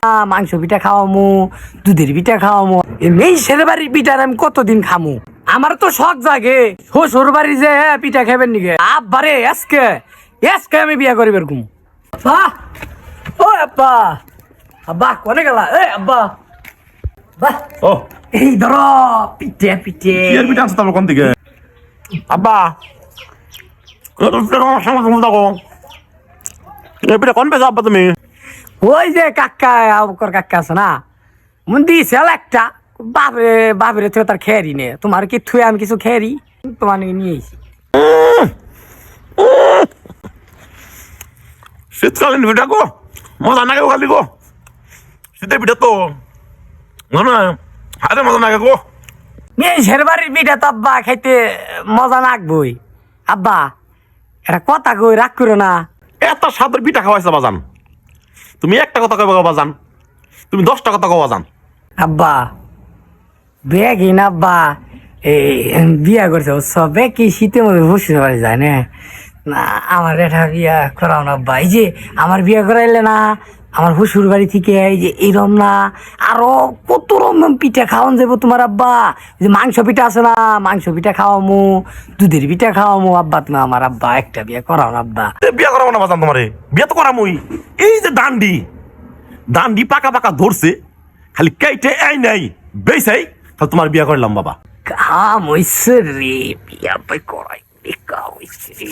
মাংস পিঠা খাওয়ামু, দুধের পিঠা খাওয়ামু। এই ছেলে বাড়ির পিঠার আমি কতদিন খামু? আমার তো শখ জাগে শ্বশুর বাড়ি যে পিঠা খাবেন নিকে। আব্বারে আজকে আমি বিয়া করিবার ঘুম। আব্বা, ও আব্বা, আব্বা কোনে গেলা? এই আব্বা, বাহ, ও এই ধরো পিঠে পিঠে। এর পিঠা আনছো তোমার কোন দিকে? আব্বা পিঠা কোন পেছো আব্বা তুমি? ওই যে কাকা আবকর কাকা আছে না, মন দিয়েছে একটা বাপরে তো তার খেয়ারি নে। তোমার কি থুয়ে আমি কিছু খেয়ারি তোমার নিয়ে এসি। শীতকালীন পিঠা গো, মজা নাগে খালি গো। শীতের পিঠা তো না হাতে মজা নাগে গো। মেয়ের বাড়ির পিঠা তো আব্বা খাইতে মজা লাগবই। আব্বা এটা কথা কই, রাগ করো না। এত স্বাদের পিঠা খাওয়াইছে বাজান, তুমি একটা কথা কইবা বাজান, তুমি 10টা কথা কও বাজান। আব্বা বিয়া কি না আব্বা, এই বিয়া করছে সবে কি শীতের মধ্যে বসতে পারে যায় না। না আমার এটা বিয়া করাও না আব্বা। এই যে আমার বিয়া করাইলে না, আমার শ্বশুর বাড়ি থেকে এই যে এরম না আরো কত রকম পিঠা খাওয়ান যাবো তোমার আব্বা। যে মাংস পিঠা আছে না, মাংস পিঠা খাওয়ামু, দুধের পিঠা খাওয়ামু। আব্বা তুমি আমার আব্বা একটা বিয়া করাও না আব্বা। বিয়া করাবো না বাজান, তোমারে বিয়া তো করামই। এই যে দান্ডি পাকা পাকা ধরছে, খালি কেটে এই নাই বেসাই খালি তোমার বিয়া করলাম বাবা। কাম হইছে রে, বিয়া পাই করাই কাম হইছে রে।